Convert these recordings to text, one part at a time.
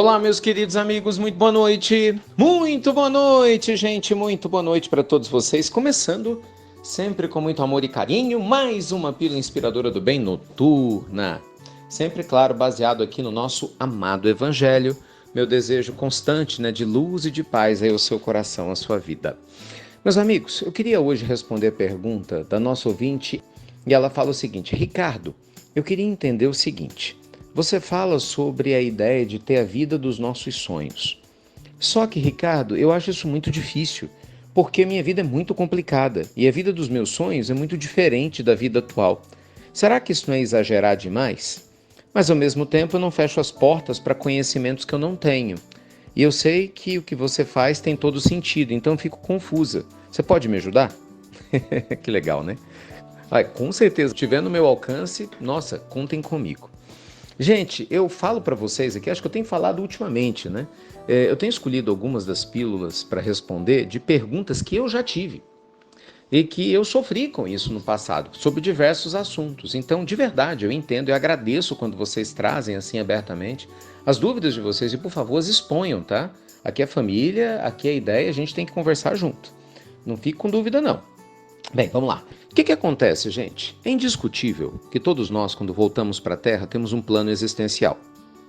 Olá, meus queridos amigos, muito boa noite. Muito boa noite, gente, muito boa noite para todos vocês. Começando sempre com muito amor e carinho, mais uma pílula inspiradora do bem noturna. Sempre, claro, baseado aqui no nosso amado evangelho. Meu desejo constante, de luz e de paz aí ao seu coração, à sua vida. Meus amigos, eu queria hoje responder a pergunta da nossa ouvinte e ela fala o seguinte: Ricardo, eu queria entender o seguinte. Você fala sobre a ideia de ter a vida dos nossos sonhos. Só que, Ricardo, eu acho isso muito difícil, porque minha vida é muito complicada e a vida dos meus sonhos é muito diferente da vida atual. Será que isso não é exagerar demais? Mas ao mesmo tempo eu não fecho as portas para conhecimentos que eu não tenho. E eu sei que o que você faz tem todo sentido, então eu fico confusa. Você pode me ajudar? Que legal, né? Com certeza, se estiver no meu alcance, nossa, contem comigo. Gente, eu falo para vocês aqui, acho que eu tenho falado ultimamente, eu tenho escolhido algumas das pílulas para responder de perguntas que eu já tive e que eu sofri com isso no passado, sobre diversos assuntos. Então, de verdade, eu entendo e agradeço quando vocês trazem assim abertamente as dúvidas de vocês e, por favor, as exponham, tá? Aqui é família, aqui é ideia, a gente tem que conversar junto. Não fique com dúvida, não. Bem, vamos lá. O que acontece, gente? É indiscutível que todos nós, quando voltamos para a Terra, temos um plano existencial.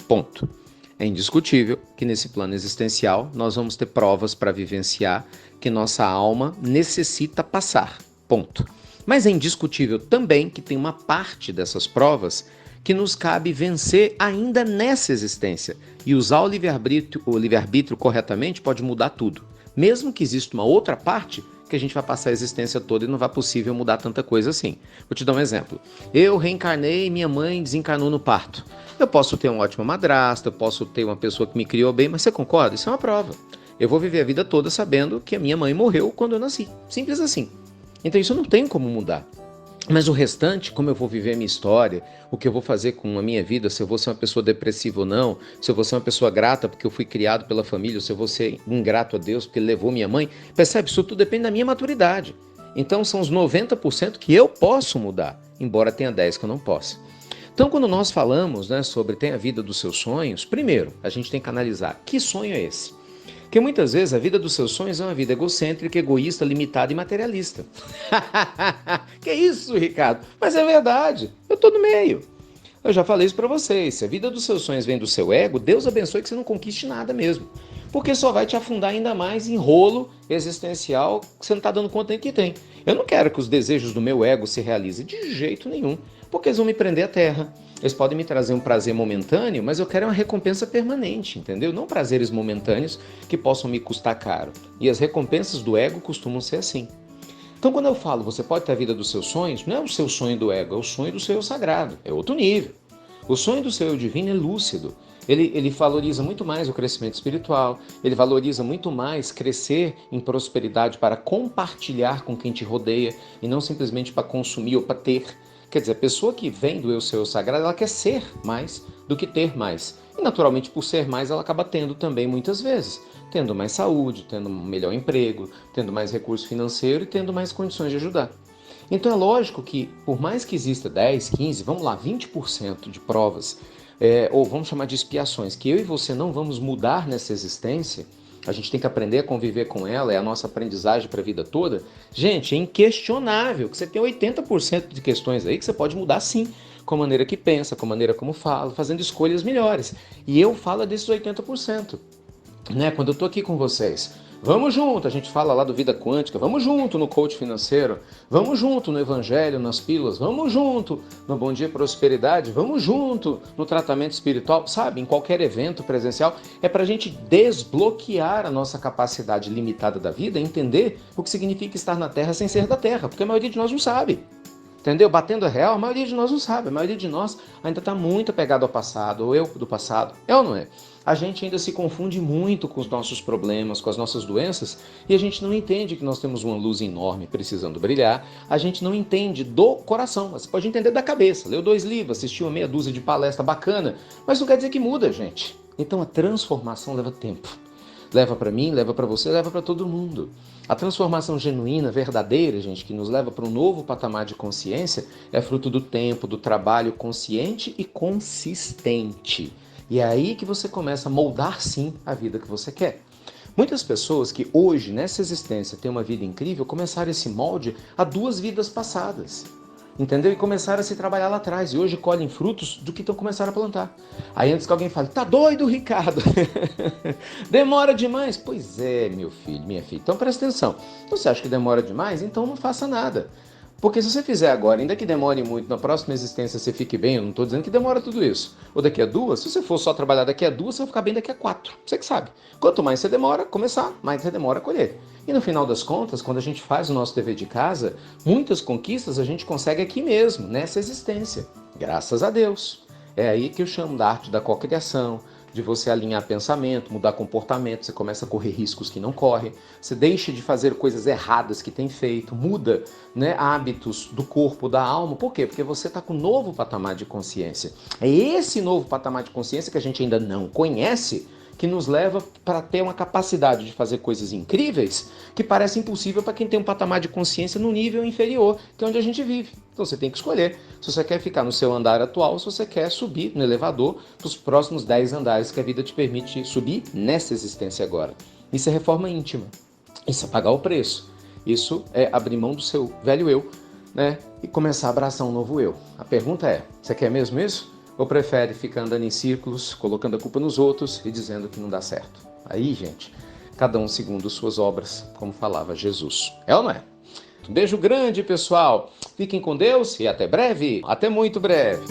Ponto. É indiscutível que nesse plano existencial nós vamos ter provas para vivenciar que nossa alma necessita passar. Ponto. Mas é indiscutível também que tem uma parte dessas provas que nos cabe vencer ainda nessa existência. E usar o livre-arbítrio corretamente pode mudar tudo. Mesmo que exista uma outra parte que a gente vai passar a existência toda e não vai possível mudar tanta coisa assim. Vou te dar um exemplo. Eu reencarnei e minha mãe desencarnou no parto. Eu posso ter uma ótima madrasta, eu posso ter uma pessoa que me criou bem, mas você concorda? Isso é uma prova. Eu vou viver a vida toda sabendo que a minha mãe morreu quando eu nasci. Simples assim. Então isso não tem como mudar. Mas o restante, como eu vou viver a minha história, o que eu vou fazer com a minha vida, se eu vou ser uma pessoa depressiva ou não, se eu vou ser uma pessoa grata porque eu fui criado pela família, ou se eu vou ser ingrato a Deus porque ele levou minha mãe, percebe? Isso tudo depende da minha maturidade. Então são os 90% que eu posso mudar, embora tenha 10% que eu não posso. Então quando nós falamos sobre ter a vida dos seus sonhos, primeiro a gente tem que analisar que sonho é esse? Porque muitas vezes a vida dos seus sonhos é uma vida egocêntrica, egoísta, limitada e materialista. Que isso, Ricardo? Mas é verdade, eu tô no meio. Eu já falei isso pra vocês, se a vida dos seus sonhos vem do seu ego, Deus abençoe que você não conquiste nada mesmo. Porque só vai te afundar ainda mais em rolo existencial que você não tá dando conta nem que tem. Eu não quero que os desejos do meu ego se realizem de jeito nenhum, porque eles vão me prender à terra. Eles podem me trazer um prazer momentâneo, mas eu quero uma recompensa permanente, entendeu? Não prazeres momentâneos que possam me custar caro. E as recompensas do ego costumam ser assim. Então, quando eu falo você pode ter a vida dos seus sonhos, não é o seu sonho do ego, é o sonho do seu eu sagrado, é outro nível. O sonho do seu eu divino é lúcido. Ele valoriza muito mais o crescimento espiritual, ele valoriza muito mais crescer em prosperidade para compartilhar com quem te rodeia e não simplesmente para consumir ou para ter. Quer dizer, a pessoa que vem do eu seu eu sagrado, ela quer ser mais do que ter mais. E naturalmente, por ser mais, ela acaba tendo também muitas vezes. Tendo mais saúde, tendo um melhor emprego, tendo mais recurso financeiro e tendo mais condições de ajudar. Então é lógico que, por mais que exista 10, 15, vamos lá, 20% de provas, ou vamos chamar de expiações, que eu e você não vamos mudar nessa existência, a gente tem que aprender a conviver com ela, é a nossa aprendizagem para a vida toda. Gente, é inquestionável que você tem 80% de questões aí que você pode mudar sim, com a maneira que pensa, com a maneira como fala, fazendo escolhas melhores. E eu falo desses 80%. Quando eu estou aqui com vocês, vamos junto, a gente fala lá do Vida Quântica, vamos junto no coach financeiro, vamos junto no Evangelho, nas pílulas, vamos junto no Bom Dia Prosperidade, vamos junto no tratamento espiritual, sabe? Em qualquer evento presencial, é para a gente desbloquear a nossa capacidade limitada da vida, entender o que significa estar na Terra sem ser da Terra, porque a maioria de nós não sabe. Entendeu? Batendo a real, a maioria de nós não sabe, a maioria de nós ainda está muito apegado ao passado, ou eu do passado, é ou não é? A gente ainda se confunde muito com os nossos problemas, com as nossas doenças, e a gente não entende que nós temos uma luz enorme precisando brilhar, a gente não entende do coração, você pode entender da cabeça, leu 2 livros, assistiu uma meia dúzia de palestra bacana, mas não quer dizer que muda, gente. Então a transformação leva tempo. Leva para mim, leva para você, leva para todo mundo. A transformação genuína, verdadeira, gente, que nos leva para um novo patamar de consciência, é fruto do tempo, do trabalho consciente e consistente. E é aí que você começa a moldar sim a vida que você quer. Muitas pessoas que hoje, nessa existência, têm uma vida incrível, começaram esse molde há 2 vidas passadas. Entendeu? E começaram a se trabalhar lá atrás. E hoje colhem frutos do que começaram a plantar. Aí antes que alguém fale, tá doido, Ricardo? Demora demais. Pois é, meu filho, minha filha. Então presta atenção. Você acha que demora demais? Então não faça nada. Porque se você fizer agora, ainda que demore muito, na próxima existência você fique bem, eu não estou dizendo que demora tudo isso. Ou daqui a 2, se você for só trabalhar daqui a 2, você vai ficar bem daqui a 4. Você que sabe. Quanto mais você demora a começar, mais você demora a colher. E no final das contas, quando a gente faz o nosso dever de casa, muitas conquistas a gente consegue aqui mesmo, nessa existência. Graças a Deus. É aí que eu chamo da arte da cocriação, de você alinhar pensamento, mudar comportamento, você começa a correr riscos que não corre, você deixa de fazer coisas erradas que tem feito, muda, né, hábitos do corpo, da alma. Por quê? Porque você está com um novo patamar de consciência. É esse novo patamar de consciência que a gente ainda não conhece, que nos leva para ter uma capacidade de fazer coisas incríveis que parece impossível para quem tem um patamar de consciência no nível inferior, que é onde a gente vive. Então você tem que escolher se você quer ficar no seu andar atual ou se você quer subir no elevador para os próximos 10 andares que a vida te permite subir nessa existência agora. Isso é reforma íntima. Isso é pagar o preço. Isso é abrir mão do seu velho eu, né? E começar a abraçar um novo eu. A pergunta é, você quer mesmo isso? Ou prefere ficar andando em círculos, colocando a culpa nos outros e dizendo que não dá certo? Aí, gente, cada um segundo suas obras, como falava Jesus. É ou não é? Um beijo grande, pessoal. Fiquem com Deus e até breve. Até muito breve.